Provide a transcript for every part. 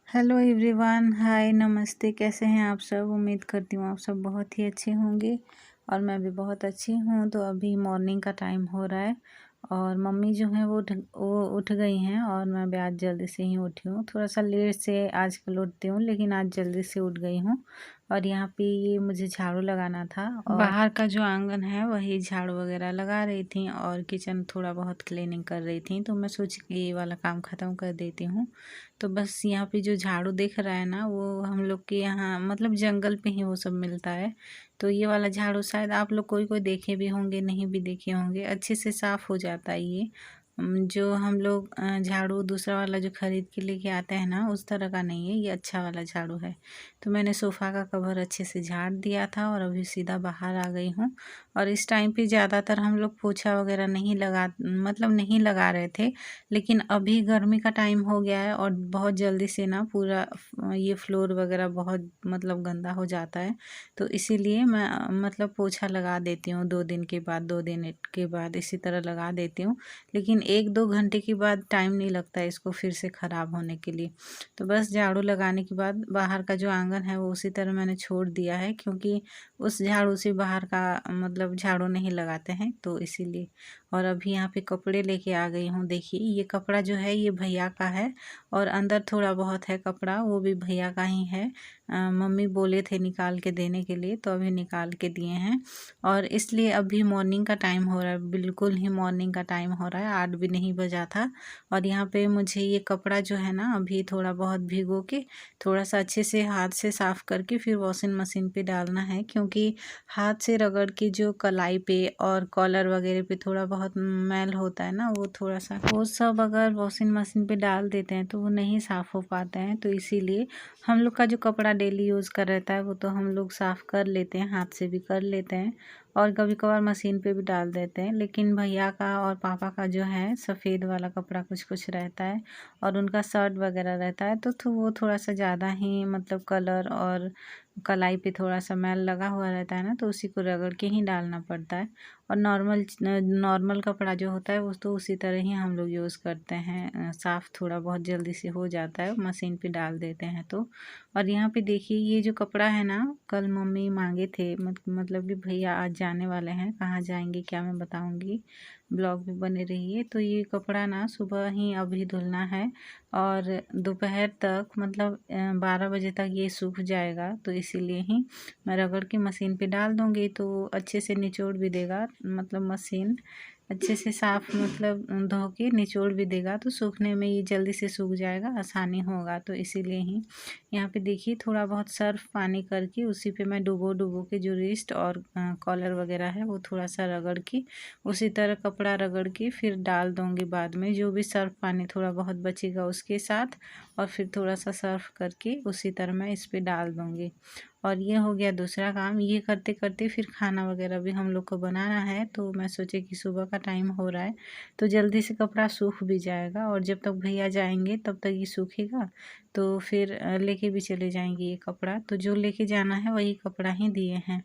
Hello everyone, हाय, नमस्ते। कैसे हैं आप सब? उम्मीद करती हूँ आप सब बहुत ही अच्छे होंगे और मैं भी बहुत अच्छी हूँ। तो अभी मॉर्निंग का टाइम हो रहा है और मम्मी जो है वो उठ गई हैं और मैं भी आज जल्दी से ही उठी हूँ। थोड़ा सा लेट से आजकल उठती हूँ, लेकिन आज जल्दी से उठ गई हूँ। और यहाँ पे ये मुझे झाड़ू लगाना था और बाहर का जो आंगन है वही झाड़ू वगैरह लगा रही थी और किचन थोड़ा बहुत क्लीनिंग कर रही थी। तो मैं सोची कि ये वाला काम ख़त्म कर देती हूँ। तो बस यहाँ पे जो झाड़ू दिख रहा है ना, वो हम लोग के यहाँ मतलब जंगल पे ही वो सब मिलता है। तो ये वाला झाड़ू शायद आप लोग कोई कोई देखे भी होंगे, नहीं भी देखे होंगे। अच्छे से साफ़ हो जाता है ये। जो हम लोग झाड़ू दूसरा वाला जो ख़रीद के लेके आते हैं ना, उस तरह का नहीं है, ये अच्छा वाला झाड़ू है। तो मैंने सोफ़ा का कवर अच्छे से झाड़ दिया था और अभी सीधा बाहर आ गई हूँ। और इस टाइम पे ज़्यादातर हम लोग पोछा वगैरह नहीं लगा रहे थे। लेकिन अभी गर्मी का टाइम हो गया है और बहुत जल्दी से ना पूरा ये फ्लोर वगैरह बहुत मतलब गंदा हो जाता है। तो इसीलिए मैं मतलब पोछा लगा देती हूँ 2 दिन के बाद, 2 दिन के बाद इसी तरह लगा देती हूँ। लेकिन 1-2 घंटे के बाद टाइम नहीं लगता है इसको फिर से ख़राब होने के लिए। तो बस झाड़ू लगाने के बाद बाहर का जो आंगन है वो उसी तरह मैंने छोड़ दिया है, क्योंकि उस झाड़ू से बाहर का मतलब झाड़ू नहीं लगाते हैं, तो इसीलिए। और अभी यहाँ पे कपड़े लेके आ गई हूँ। देखिए ये कपड़ा जो है ये भैया का है और अंदर थोड़ा बहुत है कपड़ा, वो भी भैया का ही है। मम्मी बोले थे निकाल के देने के लिए, तो अभी निकाल के दिए हैं। और इसलिए अभी मॉर्निंग का टाइम हो रहा है, बिल्कुल ही मॉर्निंग का टाइम हो रहा है, 8 भी नहीं बजा था। और यहाँ पे मुझे ये कपड़ा जो है ना अभी थोड़ा बहुत भिगो के थोड़ा सा अच्छे से हाथ से साफ़ करके फिर वॉशिंग मशीन पे डालना है, क्योंकि हाथ से रगड़ के जो कलाई पे और कॉलर वगैरह पे थोड़ा बहुत मैल होता है ना, वो थोड़ा सा वो सब अगर वॉशिंग मशीन पे डाल देते हैं तो वो नहीं साफ़ हो पाते हैं। तो इसीलिए हम लोग का जो कपड़ा डेली यूज़ कर रहता है वो तो हम लोग साफ़ कर लेते हैं, हाथ से भी कर लेते हैं और कभी कभार मशीन पे भी डाल देते हैं। लेकिन भैया का और पापा का जो है सफ़ेद वाला कपड़ा कुछ कुछ रहता है और उनका शर्ट वगैरह रहता है, तो वो थोड़ा सा ज़्यादा ही मतलब कलर और कलाई पे थोड़ा सा मैल लगा हुआ रहता है ना, तो उसी को रगड़ के ही डालना पड़ता है। और नॉर्मल कपड़ा जो होता है वो तो उसी तरह ही हम लोग यूज़ करते हैं, साफ़ थोड़ा बहुत जल्दी से हो जाता है मशीन पे डाल देते हैं तो। और यहाँ पे देखिए ये जो कपड़ा है ना, कल मम्मी मांगे थे, मतलब कि भैया आज जाने वाले हैं, कहाँ जाएंगे क्या मैं बताऊँगी, ब्लॉग में बने रहिए। तो ये कपड़ा ना सुबह ही अभी धुलना है और दोपहर तक मतलब 12 बजे तक ये सूख जाएगा। तो इसीलिए ही मैं रगड़ के मशीन पे डाल दूँगी, तो अच्छे से निचोड़ भी देगा, मतलब मशीन अच्छे से साफ़ मतलब धो के निचोड़ भी देगा, तो सूखने में ये जल्दी से सूख जाएगा, आसानी होगा। तो इसीलिए ही यहाँ पे देखिए थोड़ा बहुत सर्फ़ पानी करके उसी पे मैं डुबो के जो रिस्ट और कॉलर वगैरह है वो थोड़ा सा रगड़ के उसी तरह कपड़ा रगड़ के फिर डाल दूँगी बाद में, जो भी सर्फ़ पानी थोड़ा बहुत बचेगा उसके साथ, और फिर थोड़ा सा सर्फ़ करके उसी तरह मैं इस पे डाल दूँगी। और ये हो गया दूसरा काम। ये करते करते फिर खाना वगैरह भी हम लोग को बनाना है, तो मैं सोचे कि सुबह का टाइम हो रहा है तो जल्दी से कपड़ा सूख भी जाएगा और जब तक भैया जाएंगे तब तक ये सूखेगा, तो फिर लेके भी चले जाएंगे ये कपड़ा। तो जो लेके जाना है वही कपड़ा ही दिए हैं।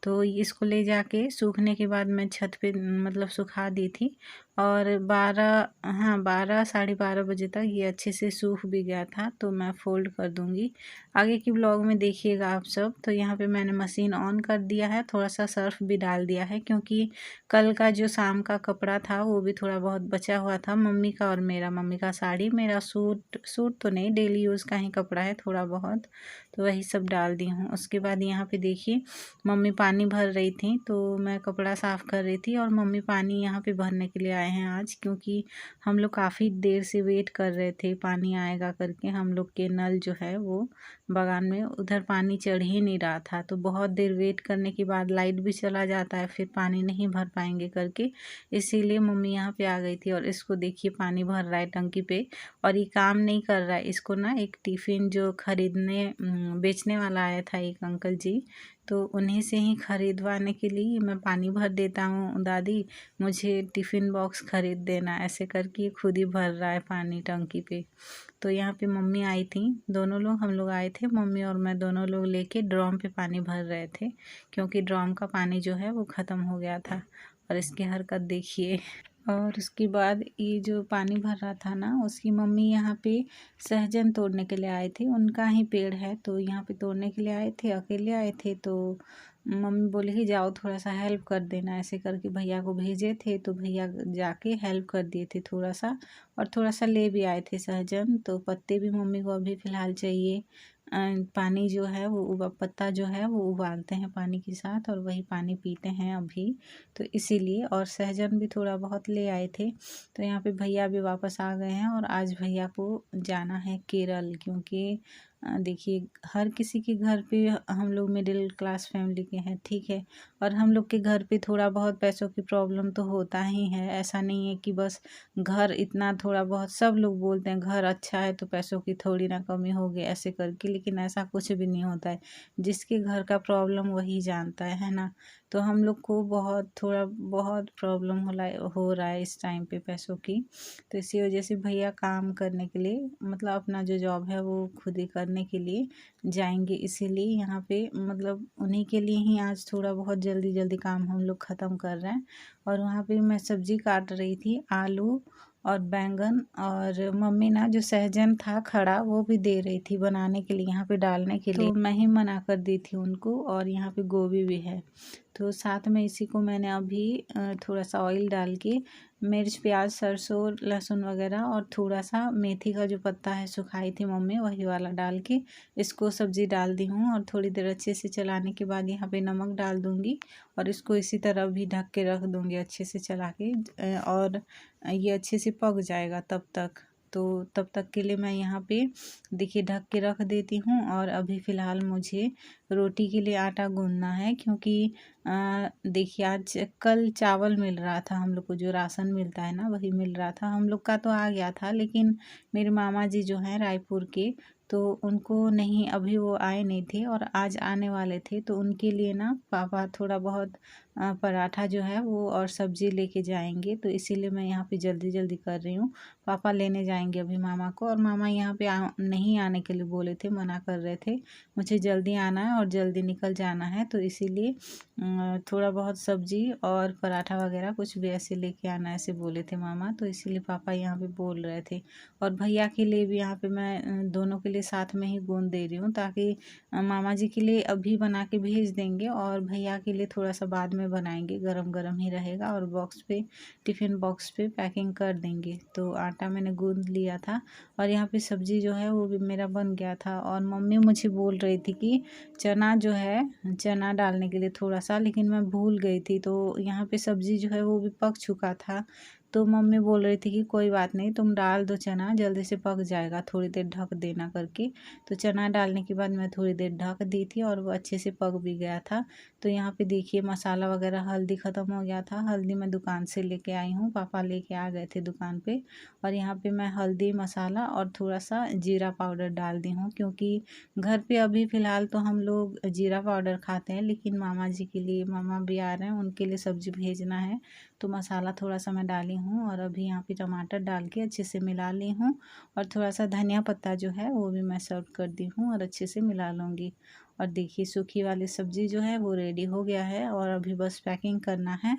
तो इसको ले जाके सूखने के बाद मैं छत पे मतलब सुखा दी थी और 12 साढ़े 12 बजे तक ये अच्छे से सूख भी गया था। तो मैं फ़ोल्ड कर दूँगी, आगे की ब्लॉग में देखिएगा आप सब। तो यहाँ पे मैंने मशीन ऑन कर दिया है, थोड़ा सा सर्फ भी डाल दिया है, क्योंकि कल का जो शाम का कपड़ा था वो भी थोड़ा बहुत बचा हुआ था, मम्मी का और मेरा, मम्मी का साड़ी, मेरा सूट तो नहीं, डेली यूज़ का ही कपड़ा है थोड़ा बहुत, तो वही सब डाल दी हूँ। उसके बाद यहाँ पे देखिए मम्मी पानी भर रही थी, तो मैं कपड़ा साफ़ कर रही थी और मम्मी पानी यहाँ पे भरने के लिए आए हैं आज, क्योंकि हम लोग काफ़ी देर से वेट कर रहे थे पानी आएगा करके। हम लोग के नल जो है वो बागान में उधर पानी चढ़ ही नहीं रहा था, तो बहुत देर वेट करने के बाद लाइट भी चला जाता है, फिर पानी नहीं भर पाएंगे करके, इसीलिए मम्मी यहाँ पे आ गई थी। और इसको देखिए पानी भर रहा है टंकी पे और ये काम नहीं कर रहा है। इसको ना एक टिफ़िन जो खरीदने बेचने वाला आया था एक अंकल जी, तो उन्हीं से ही ख़रीदवाने के लिए मैं पानी भर देता हूँ, दादी मुझे टिफ़िन बॉक्स ख़रीद देना, ऐसे करके खुद ही भर रहा है पानी टंकी पे। तो यहाँ पे मम्मी आई थी, दोनों लोग हम लोग आए थे, मम्मी और मैं दोनों लोग लेके ड्रम पे पानी भर रहे थे, क्योंकि ड्रम का पानी जो है वो ख़त्म हो गया था। और इसकी हरकत देखिए। और उसके बाद ये जो पानी भर रहा था ना, उसकी मम्मी यहाँ पे सहजन तोड़ने के लिए आए थे। उनका ही पेड़ है तो यहाँ पे तोड़ने के लिए आए थे, अकेले आए थे। तो मम्मी बोली कि जाओ थोड़ा सा हेल्प कर देना, ऐसे करके भैया को भेजे थे। तो भैया जाके हेल्प कर दिए थे थोड़ा सा, और थोड़ा सा ले भी आए थे सहजन। तो पत्ते भी मम्मी को अभी फ़िलहाल चाहिए। पानी जो है वो पत्ता जो है वो उबालते हैं पानी के साथ, और वही पानी पीते हैं अभी। तो इसीलिए, और सहजन भी थोड़ा बहुत ले आए थे। तो यहाँ पे भैया भी वापस आ गए हैं, और आज भैया को जाना है केरल, क्योंकि देखिए हर किसी के घर पे, हम लोग मिडिल क्लास फैमिली के हैं, ठीक है। और हम लोग के घर पे थोड़ा बहुत पैसों की प्रॉब्लम तो होता ही है। ऐसा नहीं है कि बस घर इतना थोड़ा बहुत, सब लोग बोलते हैं घर अच्छा है तो पैसों की थोड़ी ना कमी होगी ऐसे करके, लेकिन ऐसा कुछ भी नहीं होता है। जिसके घर का प्रॉब्लम वही जानता है ना। तो हम लोग को थोड़ा बहुत प्रॉब्लम हो रहा है इस टाइम पे पैसों की। तो इसी वजह से भैया काम करने के लिए, मतलब अपना जो जॉब है वो खुद ही करने के लिए जाएंगे। इसीलिए यहाँ पे मतलब उन्हीं के लिए ही आज थोड़ा बहुत जल्दी जल्दी काम हम लोग ख़त्म कर रहे हैं। और वहाँ पे मैं सब्ज़ी काट रही थी, आलू और बैंगन, और मम्मी ना जो सहजन था खड़ा वो भी दे रही थी बनाने के लिए, यहाँ पे डालने के लिए। तो मैं ही मना कर दी थी उनको। और यहाँ पे गोभी भी है। तो साथ में इसी को मैंने अभी थोड़ा सा ऑयल डाल के मिर्च, प्याज, सरसों, लहसुन वगैरह, और थोड़ा सा मेथी का जो पत्ता है सुखाई थी मम्मी, वही वाला डाल के इसको सब्ज़ी डाल दी हूँ। और थोड़ी देर अच्छे से चलाने के बाद यहाँ पे नमक डाल दूँगी, और इसको इसी तरह भी ढक के रख दूँगी अच्छे से चला के। और ये अच्छे से पक जाएगा तब तक। तो तब तक के लिए मैं यहाँ पे देखिए ढक के रख देती हूँ। और अभी फ़िलहाल मुझे रोटी के लिए आटा गूँथना है, क्योंकि देखिए आज कल चावल मिल रहा था हम लोग को, जो राशन मिलता है ना वही मिल रहा था। हम लोग का तो आ गया था, लेकिन मेरे मामा जी जो हैं रायपुर के, तो उनको नहीं, अभी वो आए नहीं थे और आज आने वाले थे। तो उनके लिए ना पापा थोड़ा बहुत पराठा जो है वो और सब्ज़ी लेके जाएंगे। तो इसीलिए मैं यहाँ पे जल्दी जल्दी कर रही हूँ। पापा लेने जाएंगे अभी मामा को, और मामा यहाँ पे नहीं आने के लिए बोले थे, मना कर रहे थे। मुझे जल्दी आना है और जल्दी निकल जाना है, तो इसीलिए थोड़ा बहुत सब्ज़ी और पराठा वगैरह कुछ भी ऐसे लेके आना, ऐसे बोले थे मामा। तो इसीलिए पापा यहाँ पे बोल रहे थे। और भैया के लिए भी यहाँ पे मैं दोनों के लिए साथ में ही गूंद दे रही हूँ, ताकि मामा जी के लिए अभी बना के भेज देंगे, और भैया के लिए थोड़ा सा बाद में बनाएंगे, गरम गरम ही रहेगा। और बॉक्स पे, टिफ़िन बॉक्स पे पैकिंग कर देंगे। तो आटा मैंने गूंद लिया था, और यहाँ पे सब्ज़ी जो है वो भी मेरा बन गया था। और मम्मी मुझे बोल रही थी कि चना जो है, चना डालने के लिए थोड़ा सा, लेकिन मैं भूल गई थी। तो यहाँ पे सब्ज़ी जो है वो भी पक चुका था। तो मम्मी बोल रही थी कि कोई बात नहीं, तुम डाल दो चना, जल्दी से पक जाएगा, थोड़ी देर ढक देना करके। तो चना डालने के बाद मैं थोड़ी देर ढक दी थी, और वो अच्छे से पक भी गया था। तो यहाँ पे देखिए मसाला वगैरह, हल्दी ख़त्म हो गया था। हल्दी मैं दुकान से लेके आई हूँ, पापा लेके आ गए थे दुकान पे। और यहाँ पे मैं हल्दी, मसाला और थोड़ा सा जीरा पाउडर डाल दी हूँ, क्योंकि घर पे अभी फ़िलहाल तो हम लोग जीरा पाउडर खाते हैं, लेकिन मामा जी के लिए, मामा भी आ रहे हैं, उनके लिए सब्ज़ी भेजना है। तो मसाला थोड़ा सा मैं डाली हूँ, और अभी यहाँ पे टमाटर डाल के अच्छे से मिला ली हूँ। और थोड़ा सा धनिया पत्ता जो है वो भी मैं सर्व कर दी हूँ, और अच्छे से मिला लूँगी। और देखिए सूखी वाली सब्ज़ी जो है वो रेडी हो गया है, और अभी बस पैकिंग करना है।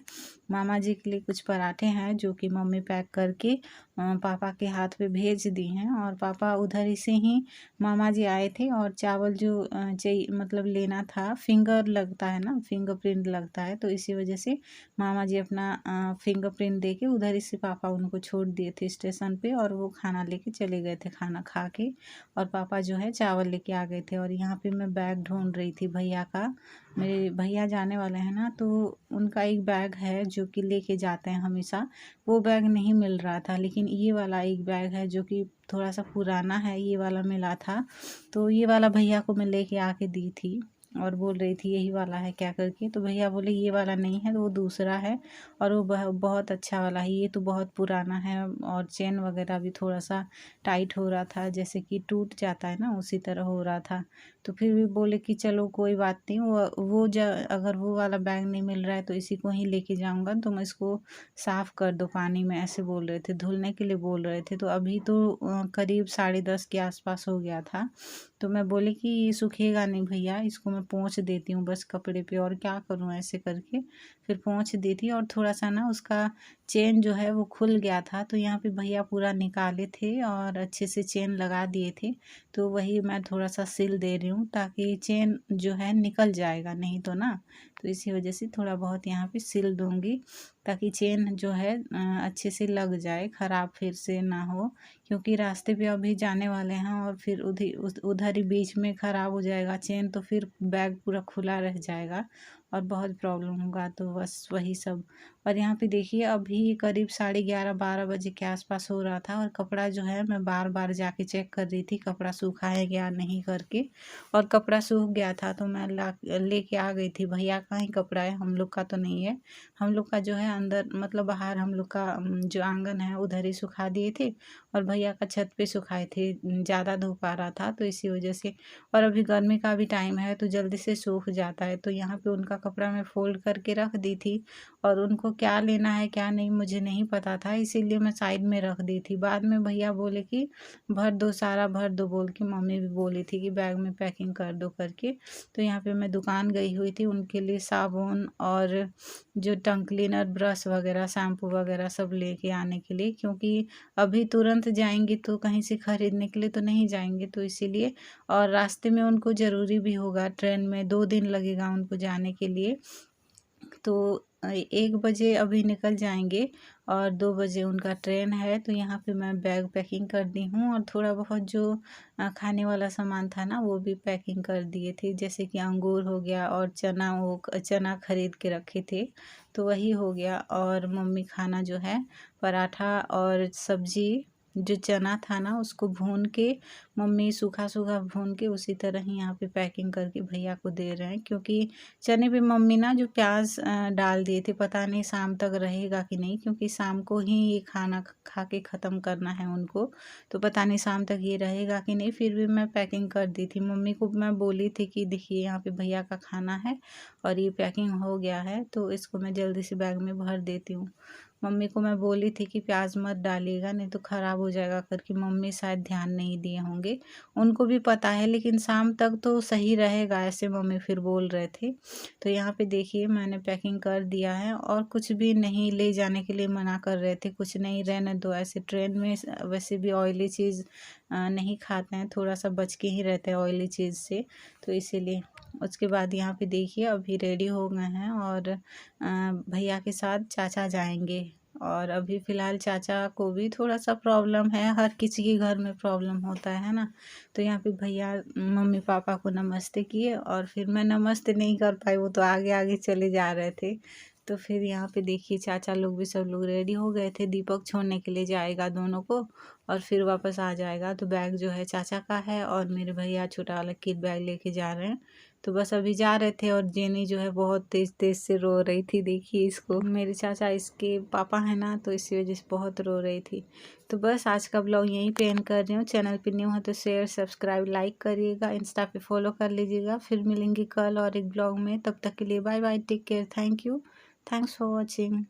मामा जी के लिए कुछ पराठे हैं जो कि मम्मी पैक करके पापा के हाथ पे भेज दी हैं। और पापा उधर ही से ही, मामा जी आए थे, और चावल जो चाहिए, मतलब लेना था, फिंगर लगता है ना, फिंगरप्रिंट लगता है, तो इसी वजह से मामा जी अपना फिंगरप्रिंट दे के उधर ही से पापा उनको छोड़ दिए थे स्टेशन पे, और वो खाना लेके चले गए थे, खाना खा के। और पापा जो है चावल लेके आ गए थे। और यहाँ पे मैं बैग ढूंढ रही थी भैया का। मेरे भैया जाने वाले हैं ना, तो उनका एक बैग है जो कि लेके जाते हैं हमेशा, वो बैग नहीं मिल रहा था। लेकिन ये वाला एक बैग है जो कि थोड़ा सा पुराना है, ये वाला मिला था। तो ये वाला भैया को मैं लेके आके दी थी, और बोल रही थी यही वाला है क्या करके। तो भैया बोले ये वाला नहीं है, तो वो दूसरा है, और वो बहुत अच्छा वाला है, ये तो बहुत पुराना है। और चेन वगैरह भी थोड़ा सा टाइट हो रहा था, जैसे कि टूट जाता है ना, उसी तरह हो रहा था। तो फिर भी बोले कि चलो कोई बात नहीं, अगर वो वाला बैग नहीं मिल रहा है तो इसी को ही लेके जाऊंगा, तुम इसको साफ़ कर दो पानी में, ऐसे बोल रहे थे, धुलने के लिए बोल रहे थे। तो अभी तो करीब 10:30 के आसपास हो गया था। तो मैं बोली कि ये सूखेगा नहीं भैया, इसको मैं पोंछ देती हूँ बस कपड़े पे, और क्या करूँ, ऐसे करके फिर पोंछ दी थी। और थोड़ा सा ना उसका चेन जो है वो खुल गया था, तो यहाँ पे भैया पूरा निकाले थे और अच्छे से चेन लगा दिए थे। तो वही मैं थोड़ा सा सिल दे रही हूँ ताकि चेन जो है निकल जाएगा नहीं तो ना, तो इसी वजह से थोड़ा बहुत यहाँ पे सिल दूँगी ताकि चेन जो है अच्छे से लग जाए, ख़राब फिर से ना हो। क्योंकि रास्ते पे अभी जाने वाले हैं और फिर उधर ही बीच में ख़राब हो जाएगा चेन, तो फिर बैग पूरा खुला रह जाएगा और बहुत प्रॉब्लम होगा। तो बस वही सब। और यहाँ पे देखिए अभी करीब 11:30-12 बजे के आसपास हो रहा था और कपड़ा जो है मैं बार बार जाके चेक कर रही थी कपड़ा सूखा है या नहीं करके, और कपड़ा सूख गया था तो मैं लेके आ गई थी। भैया का ही कपड़ा है, हम लोग का तो नहीं है। हम लोग का जो है अंदर मतलब बाहर हम लोग का जो आंगन है उधर ही सुखा दिए थे, और भैया का छत पे सुखाए थे। ज़्यादा धूप आ रहा था तो इसी वजह से, और अभी गर्मी का भी टाइम है तो जल्दी से सूख जाता है। तो यहाँ पे उनका कपड़ा मैं फोल्ड करके रख दी थी, और उनको क्या लेना है क्या नहीं मुझे नहीं पता था, इसीलिए मैं साइड में रख दी थी। बाद में भैया बोले कि भर दो, सारा भर दो बोल के, मम्मी भी बोली थी कि बैग में पैकिंग कर दो करके। तो यहाँ पे मैं दुकान गई हुई थी उनके लिए साबुन और जो टंग क्लीनर, ब्रश वगैरह, शैम्पू वगैरह सब लेके आने के लिए, क्योंकि अभी तुरंत जाएंगी तो कहीं से खरीदने के लिए तो नहीं जाएंगे, तो इसीलिए। और रास्ते में उनको ज़रूरी भी होगा, ट्रेन में 2 दिन लगेगा उनको जाने के लिए। तो 1 बजे अभी निकल जाएंगे और 2 बजे उनका ट्रेन है। तो यहाँ पे मैं बैग पैकिंग कर दी हूँ, और थोड़ा बहुत जो खाने वाला सामान था ना वो भी पैकिंग कर दिए थे, जैसे कि अंगूर हो गया और चना, वो चना खरीद के रखे थे तो वही हो गया। और मम्मी खाना जो है पराठा और सब्जी, जो चना था ना उसको भून के, मम्मी सूखा सूखा भून के उसी तरह ही यहाँ पे पैकिंग करके भैया को दे रहे हैं। क्योंकि चने पे मम्मी ना जो प्याज डाल दिए थे, पता नहीं शाम तक रहेगा कि नहीं, क्योंकि शाम को ही ये खाना खा के ख़त्म करना है उनको, तो पता नहीं शाम तक ये रहेगा कि नहीं। फिर भी मैं पैकिंग कर दी थी। मम्मी को मैं बोली थी कि देखिए यहाँ पे भैया का खाना है और ये पैकिंग हो गया है, तो इसको मैं जल्दी से बैग में भर देती हूँ। मम्मी को मैं बोली थी कि प्याज मत डालिएगा नहीं तो ख़राब हो जाएगा करके, मम्मी शायद ध्यान नहीं दिए होंगे, उनको भी पता है, लेकिन शाम तक तो सही रहेगा ऐसे मम्मी फिर बोल रहे थे। तो यहाँ पे देखिए मैंने पैकिंग कर दिया है, और कुछ भी नहीं ले जाने के लिए मना कर रहे थे, कुछ नहीं, रहने दो ऐसे। ट्रेन में वैसे भी ऑयली चीज़ नहीं खाते हैं, थोड़ा सा बच के ही रहते हैं ऑयली चीज़ से, तो इसीलिए। उसके बाद यहाँ पे देखिए अभी रेडी हो गए हैं, और भैया के साथ चाचा जाएंगे। और अभी फ़िलहाल चाचा को भी थोड़ा सा प्रॉब्लम है, हर किसी के घर में प्रॉब्लम होता है ना। तो यहाँ पे भैया मम्मी पापा को नमस्ते किए, और फिर मैं नमस्ते नहीं कर पाई, वो तो आगे आगे चले जा रहे थे। तो फिर यहाँ पे देखिए चाचा लोग भी सब लोग रेडी हो गए थे, दीपक छोड़ने के लिए जाएगा दोनों को और फिर वापस आ जाएगा। तो बैग जो है चाचा का है, और मेरे भैया छोटा वाला किड बैग लेके जा रहे हैं। तो बस अभी जा रहे थे, और जेनी जो है बहुत तेज़ तेज़ से रो रही थी, देखिए इसको, मेरे चाचा इसके पापा है ना, तो इसी वजह से बहुत रो रही थी। तो बस आज का ब्लॉग यहीं पे एंड कर रही हूँ। चैनल पे न्यू है तो शेयर, सब्सक्राइब, लाइक करिएगा, इंस्टा पे फॉलो कर लीजिएगा। फिर मिलेंगे कल और एक ब्लॉग में, तब तक के लिए bye bye, take care, thank you, thanks for watching.